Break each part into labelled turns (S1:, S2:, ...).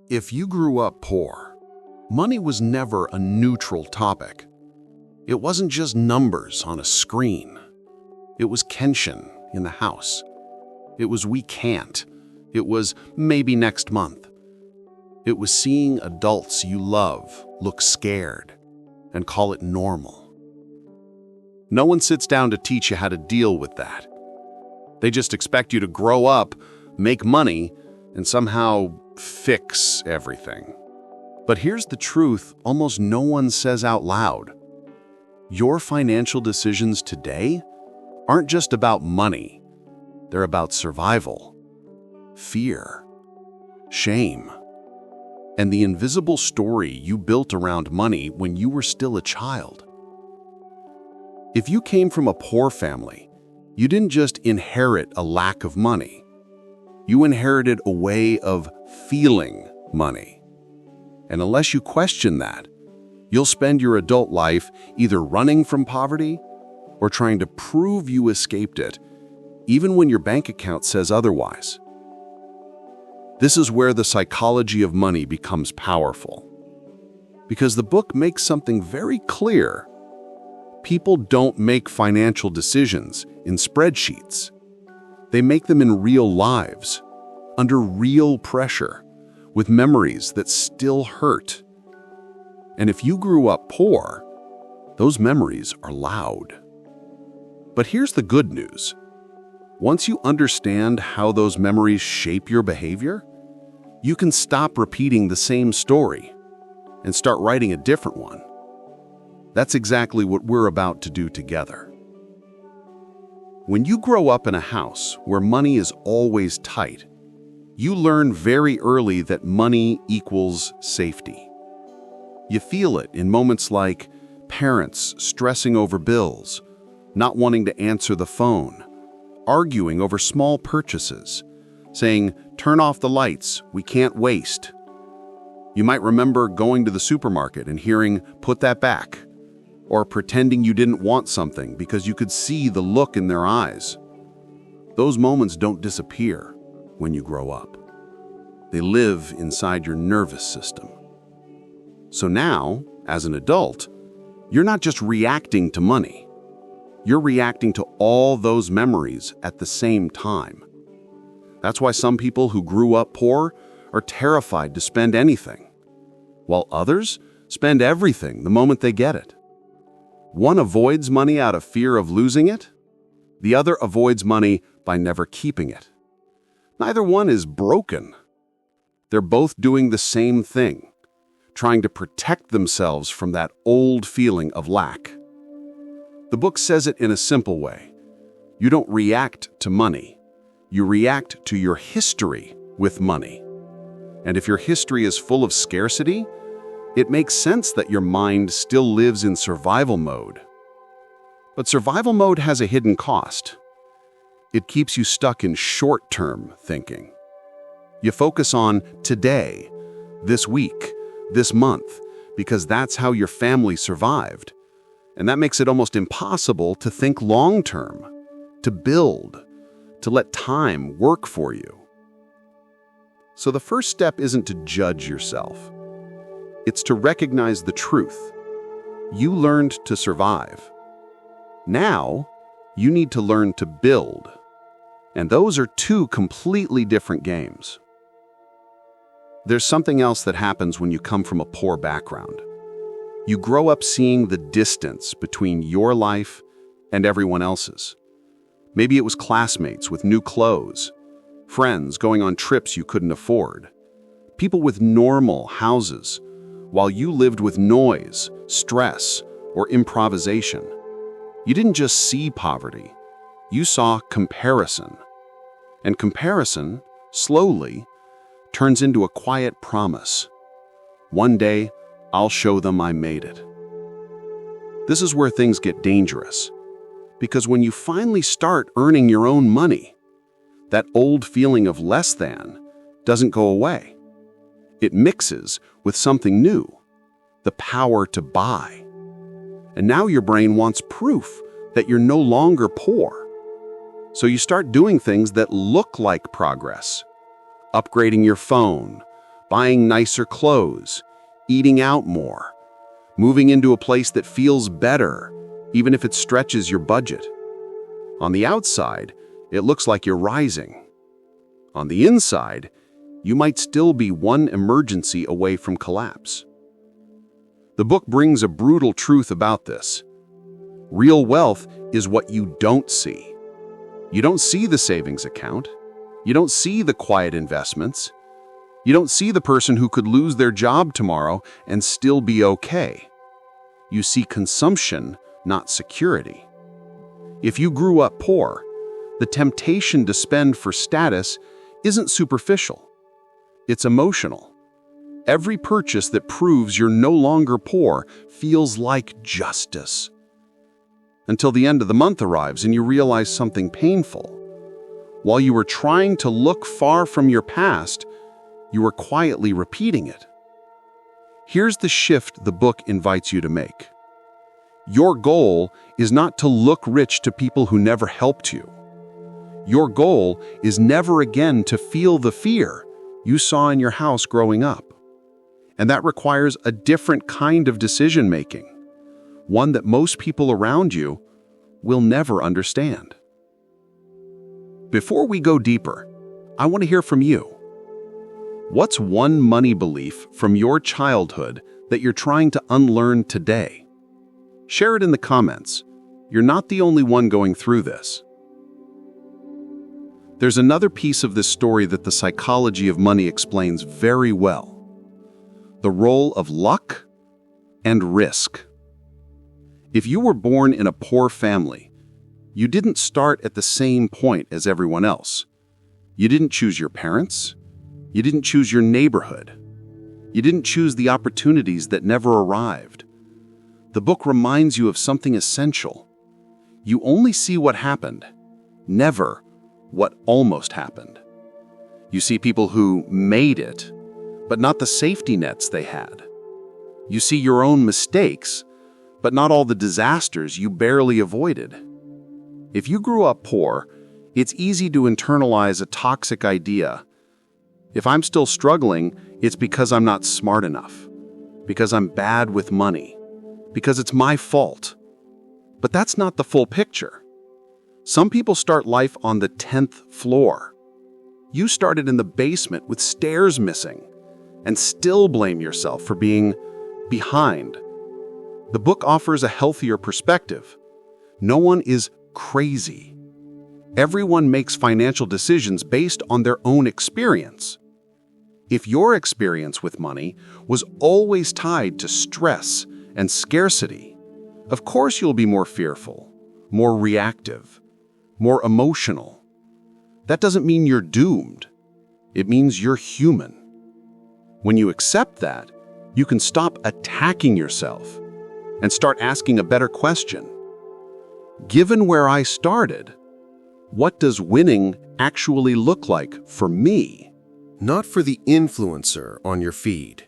S1: If you grew up poor, money was never a neutral topic. It wasn't just numbers on a screen. It was Kenshin in the house. It was we can't. It was maybe next month. It was seeing adults you love look scared and call it normal. No one sits down to teach you how to deal with that. They just expect you to grow up, make money, and somehow fix everything. But here's the truth almost no one says out loud. Your financial decisions today aren't just about money. They're about survival, fear, shame, and the invisible story you built around money when you were still a child. If you came from a poor family, you didn't just inherit a lack of money. You inherited a way of feeling money. And unless you question that, you'll spend your adult life either running from poverty or trying to prove you escaped it, even when your bank account says otherwise. This is where the psychology of money becomes powerful. Because the book makes something very clear. People don't make financial decisions in spreadsheets. They make them in real lives, under real pressure, with memories that still hurt. And if you grew up poor, those memories are loud. But here's the good news. Once you understand how those memories shape your behavior, you can stop repeating the same story and start writing a different one. That's exactly what we're about to do together. When you grow up in a house where money is always tight, you learn very early that money equals safety. You feel it in moments like parents stressing over bills, not wanting to answer the phone, arguing over small purchases, saying, "Turn off the lights, we can't waste." You might remember going to the supermarket and hearing, "Put that back," or pretending you didn't want something because you could see the look in their eyes. Those moments don't disappear when you grow up. They live inside your nervous system. So now, as an adult, you're not just reacting to money. You're reacting to all those memories at the same time. That's why some people who grew up poor are terrified to spend anything, while others spend everything the moment they get it. One avoids money out of fear of losing it. The other avoids money by never keeping it. Neither one is broken. They're both doing the same thing, trying to protect themselves from that old feeling of lack. The book says it in a simple way. You don't react to money. You react to your history with money. And if your history is full of scarcity, it makes sense that your mind still lives in survival mode. But survival mode has a hidden cost. It keeps you stuck in short-term thinking. You focus on today, this week, this month, because that's how your family survived. And that makes it almost impossible to think long-term, to build, to let time work for you. So the first step isn't to judge yourself. It's to recognize the truth. You learned to survive. Now, you need to learn to build. And those are two completely different games. There's something else that happens when you come from a poor background. You grow up seeing the distance between your life and everyone else's. Maybe it was classmates with new clothes, friends going on trips you couldn't afford, people with normal houses, while you lived with noise, stress, or improvisation. You didn't just see poverty, you saw comparison. And comparison, slowly, turns into a quiet promise. One day, I'll show them I made it. This is where things get dangerous. Because when you finally start earning your own money, that old feeling of less than doesn't go away. It mixes with something new, the power to buy. And now your brain wants proof that you're no longer poor. So you start doing things that look like progress. Upgrading your phone, buying nicer clothes, eating out more, moving into a place that feels better, even if it stretches your budget. On the outside, it looks like you're rising. On the inside, you might still be one emergency away from collapse. The book brings a brutal truth about this. Real wealth is what you don't see. You don't see the savings account. You don't see the quiet investments. You don't see the person who could lose their job tomorrow and still be okay. You see consumption, not security. If you grew up poor, the temptation to spend for status isn't superficial. It's emotional. Every purchase that proves you're no longer poor feels like justice. Until the end of the month arrives and you realize something painful. While you were trying to look far from your past, you were quietly repeating it. Here's the shift the book invites you to make. Your goal is not to look rich to people who never helped you. Your goal is never again to feel the fear you saw in your house growing up. And that requires a different kind of decision-making, one that most people around you will never understand. Before we go deeper, I want to hear from you. What's one money belief from your childhood that you're trying to unlearn today? Share it in the comments. You're not the only one going through this. There's another piece of this story that the psychology of money explains very well. The role of luck and risk. If you were born in a poor family, you didn't start at the same point as everyone else. You didn't choose your parents. You didn't choose your neighborhood. You didn't choose the opportunities that never arrived. The book reminds you of something essential. You only see what happened, never what almost happened. You see people who made it, but not the safety nets they had. You see your own mistakes, but not all the disasters you barely avoided. If you grew up poor, it's easy to internalize a toxic idea. If I'm still struggling, it's because I'm not smart enough, because I'm bad with money, because it's my fault. But that's not the full picture. Some people start life on the 10th floor. You started in the basement with stairs missing and still blame yourself for being behind. The book offers a healthier perspective. No one is crazy. Everyone makes financial decisions based on their own experience. If your experience with money was always tied to stress and scarcity, of course you'll be more fearful, more reactive, more emotional. That doesn't mean you're doomed. It means you're human. When you accept that, you can stop attacking yourself and start asking a better question. Given where I started, what does winning actually look like for me?
S2: Not for the influencer on your feed,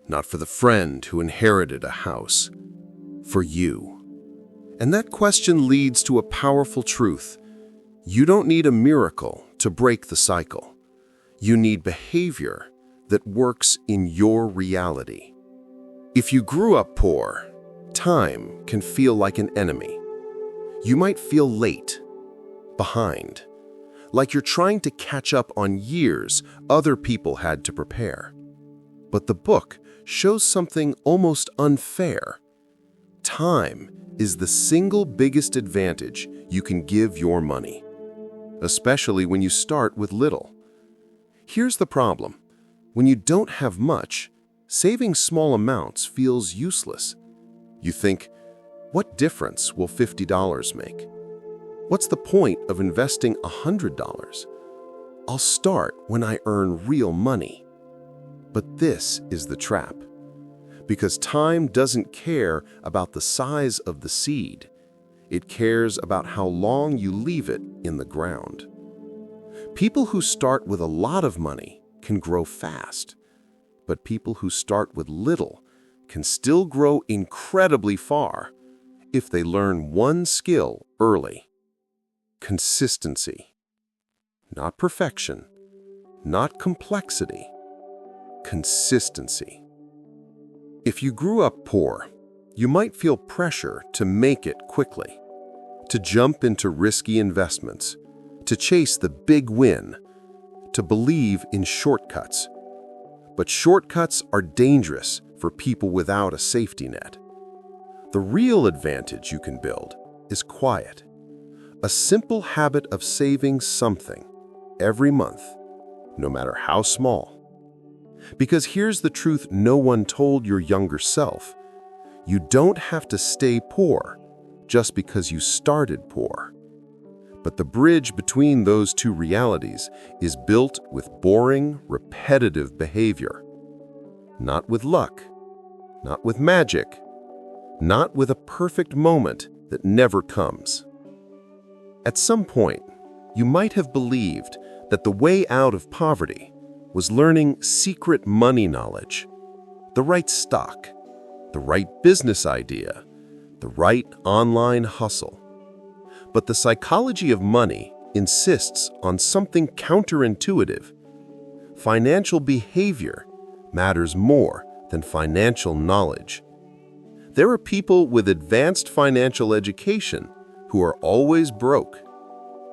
S2: not for the friend who inherited a house, for you. And that question leads to a powerful truth. You don't need a miracle to break the cycle. You need behavior that works in your reality. If you grew up poor, time can feel like an enemy. You might feel late, behind, like you're trying to catch up on years other people had to prepare. But the book shows something almost unfair. Time is the single biggest advantage you can give your money, especially when you start with little. Here's the problem. When you don't have much, saving small amounts feels useless. You think, what difference will $50 make? What's the point of investing $100? I'll start when I earn real money. But this is the trap. Because time doesn't care about the size of the seed. It cares about how long you leave it in the ground. People who start with a lot of money can grow fast, but people who start with little can still grow incredibly far if they learn one skill early. Consistency. Not perfection, not complexity. consistency. If you grew up poor, you might feel pressure to make it quickly, to jump into risky investments, to chase the big win, to believe in shortcuts. But shortcuts are dangerous for people without a safety net. The real advantage you can build is quiet. A simple habit of saving something every month, no matter how small. Because here's the truth no one told your younger self. You don't have to stay poor just because you started poor. But the bridge between those two realities is built with boring, repetitive behavior. Not with luck, not with magic, not with a perfect moment that never comes. At some point, you might have believed that the way out of poverty was learning secret money knowledge, the right stock, the right business idea, the right online hustle. But the psychology of money insists on something counterintuitive. Financial behavior matters more than financial knowledge. There are people with advanced financial education who are always broke,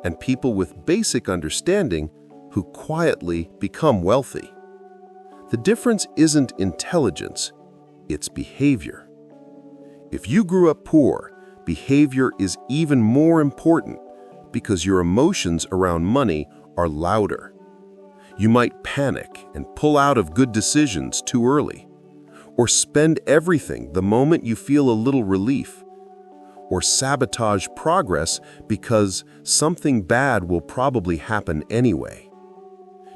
S2: and people with basic understanding who quietly become wealthy. The difference isn't intelligence, it's behavior. If you grew up poor, behavior is even more important because your emotions around money are louder. You might panic and pull out of good decisions too early, or spend everything the moment you feel a little relief, or sabotage progress because something bad will probably happen anyway.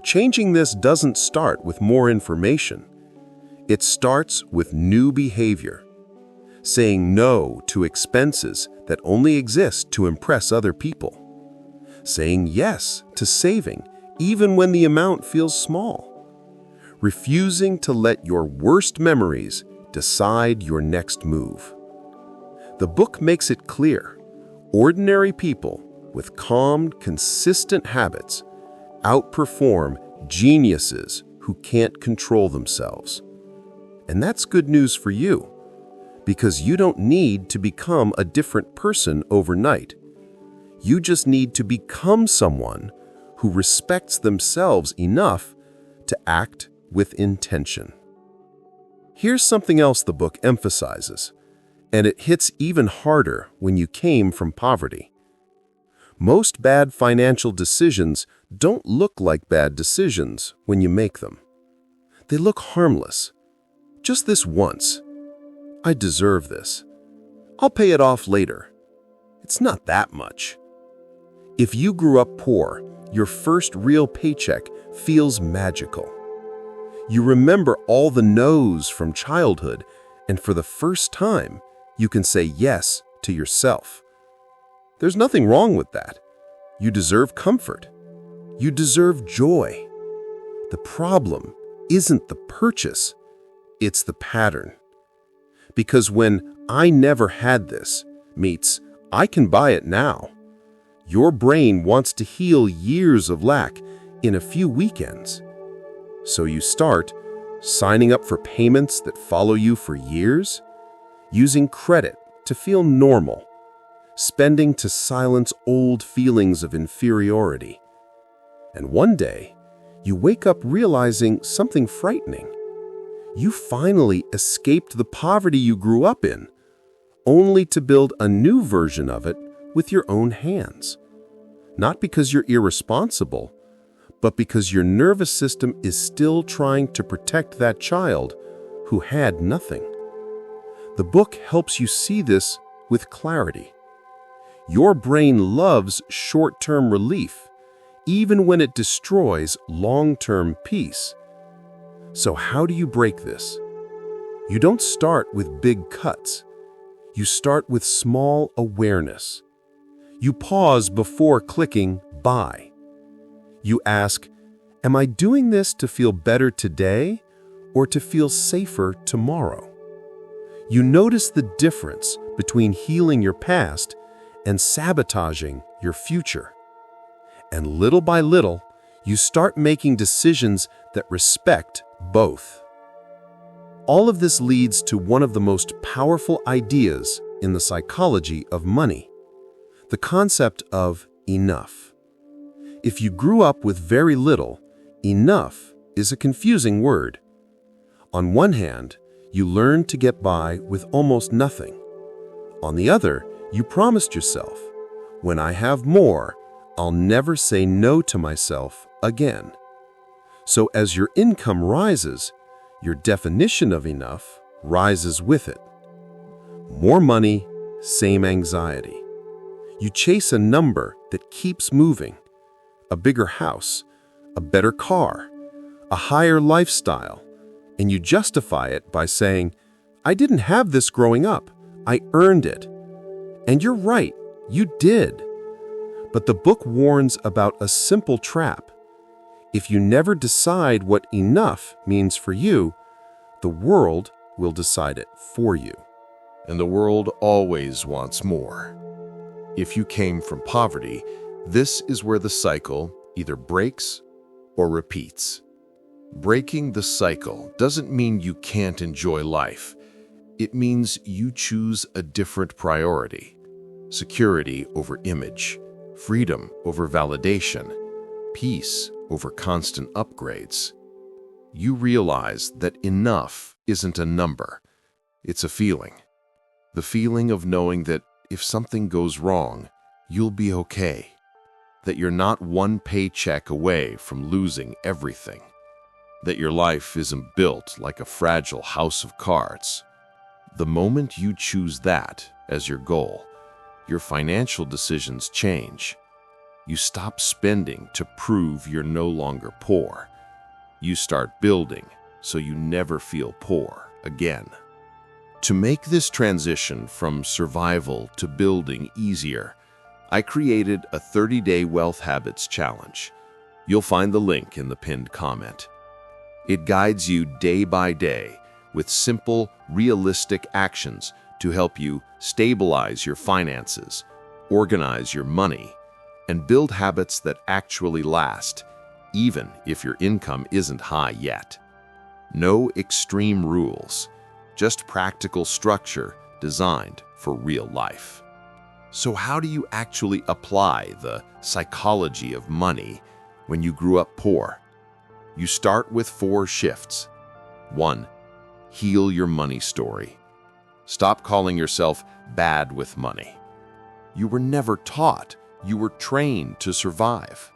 S2: Changing this doesn't start with more information. It starts with new behavior. Saying no to expenses that only exist to impress other people. Saying yes to saving, even when the amount feels small. Refusing to let your worst memories decide your next move. The book makes it clear. Ordinary people with calm, consistent habits outperform geniuses who can't control themselves. And that's good news for you. Because you don't need to become a different person overnight. You just need to become someone who respects themselves enough to act with intention. Here's something else the book emphasizes, and it hits even harder when you came from poverty. Most bad financial decisions don't look like bad decisions when you make them. They look harmless. Just this once. I deserve this. I'll pay it off later. It's not that much. If you grew up poor, your first real paycheck feels magical. You remember all the no's from childhood, and for the first time, you can say yes to yourself. There's nothing wrong with that. You deserve comfort. You deserve joy. The problem isn't the purchase, it's the pattern. Because when "I never had this" meets "I can buy it now," your brain wants to heal years of lack in a few weekends. So you start signing up for payments that follow you for years, using credit to feel normal, spending to silence old feelings of inferiority. And one day, you wake up realizing something frightening. You finally escaped the poverty you grew up in, only to build a new version of it with your own hands. Not because you're irresponsible, but because your nervous system is still trying to protect that child who had nothing. The book helps you see this with clarity. Your brain loves short-term relief, even when it destroys long-term peace. So how do you break this? You don't start with big cuts. You start with small awareness. You pause before clicking buy. You ask, am I doing this to feel better today or to feel safer tomorrow? You notice the difference between healing your past and sabotaging your future. And little by little, you start making decisions that respect Both. All of this leads to one of the most powerful ideas in the psychology of money, the concept of enough. If you grew up with very little, enough is a confusing word. On one hand, you learned to get by with almost nothing. On the other, you promised yourself, when I have more, I'll never say no to myself again. So as your income rises, your definition of enough rises with it. More money, same anxiety. You chase a number that keeps moving. A bigger house, a better car, a higher lifestyle, and you justify it by saying, I didn't have this growing up, I earned it. And you're right, you did. But the book warns about a simple trap. If you never decide what enough means for you, the world will decide it for you.
S3: And the world always wants more. If you came from poverty, this is where the cycle either breaks or repeats. Breaking the cycle doesn't mean you can't enjoy life. It means you choose a different priority. Security over image, freedom over validation, peace over constant upgrades. You realize that enough isn't a number, it's a feeling. The feeling of knowing that if something goes wrong, you'll be okay. That you're not one paycheck away from losing everything. That your life isn't built like a fragile house of cards. The moment you choose that as your goal, your financial decisions change. You stop spending to prove you're no longer poor. You start building so you never feel poor again. To make this transition from survival to building easier, I created a 30-day Wealth Habits Challenge. You'll find the link in the pinned comment. It guides you day by day with simple, realistic actions to help you stabilize your finances, organize your money, and build habits that actually last, even if your income isn't high yet. No extreme rules, just practical structure designed for real life. So how do you actually apply the psychology of money when you grew up poor? You start with 4 shifts. 1. Heal your money story. Stop calling yourself bad with money. You were never taught, you were trained to survive.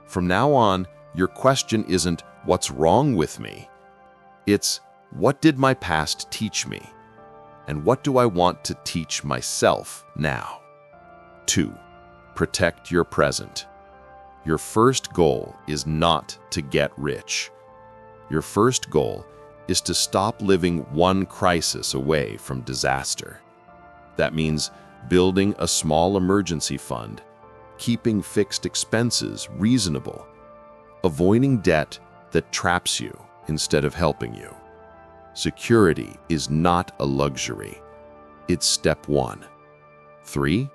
S3: From now on, your question isn't, what's wrong with me? It's, what did my past teach me? And what do I want to teach myself now? 2. Protect your present. Your first goal is not to get rich. Your first goal is to stop living one crisis away from disaster. That means building a small emergency fund, keeping fixed expenses reasonable, avoiding debt that traps you instead of helping you. Security is not a luxury. It's step 1. 3.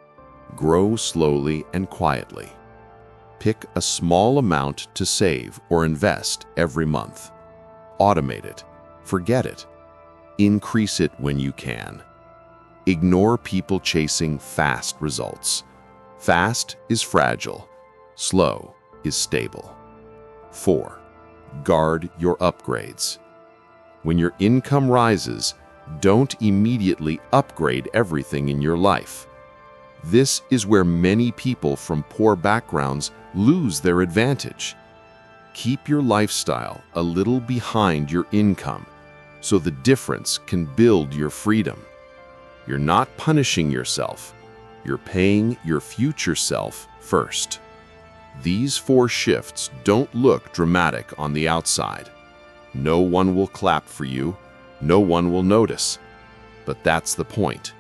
S3: Grow slowly and quietly. Pick a small amount to save or invest every month. Automate it. Forget it. Increase it when you can. Ignore people chasing fast results. Fast is fragile. Slow is stable. 4. Guard your upgrades. When your income rises, don't immediately upgrade everything in your life. This is where many people from poor backgrounds lose their advantage. Keep your lifestyle a little behind your income so the difference can build your freedom. You're not punishing yourself. You're paying your future self first. These 4 shifts don't look dramatic on the outside. No one will clap for you. No one will notice. But that's the point.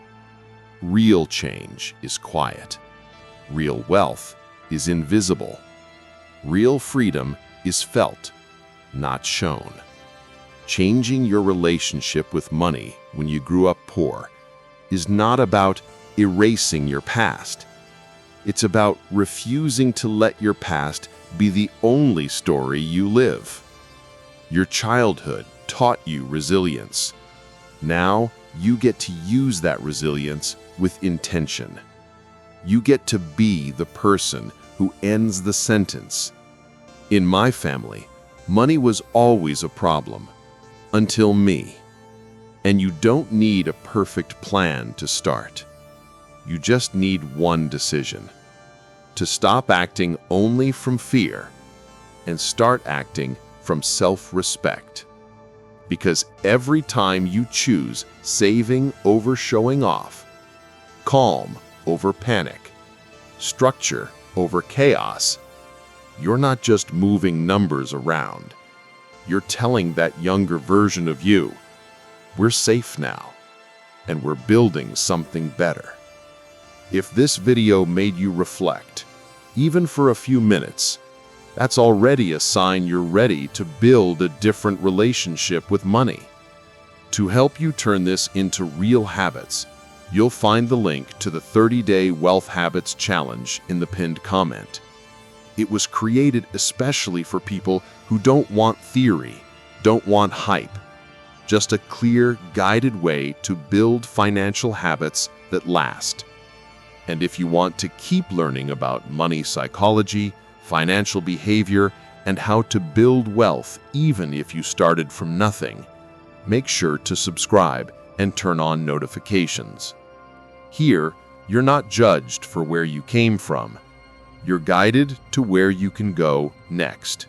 S3: Real change is quiet. Real wealth is invisible. Real freedom is felt, not shown. Changing your relationship with money when you grew up poor is not about erasing your past. It's about refusing to let your past be the only story you live. Your childhood taught you resilience. Now, you get to use that resilience with intention. You get to be the person who ends the sentence. In my family, money was always a problem, until me. And you don't need a perfect plan to start. You just need one decision: to stop acting only from fear and start acting from self-respect. Because every time you choose saving over showing off, calm over panic, structure over chaos, you're not just moving numbers around. You're telling that younger version of you, we're safe now, and we're building something better. If this video made you reflect, even for a few minutes, that's already a sign you're ready to build a different relationship with money. To help you turn this into real habits, you'll find the link to the 30-Day Wealth Habits Challenge in the pinned comment. It was created especially for people who don't want theory, don't want hype, just a clear, guided way to build financial habits that last. And if you want to keep learning about money psychology, financial behavior, and how to build wealth even if you started from nothing, make sure to subscribe and turn on notifications. Here, you're not judged for where you came from. You're guided to where you can go next.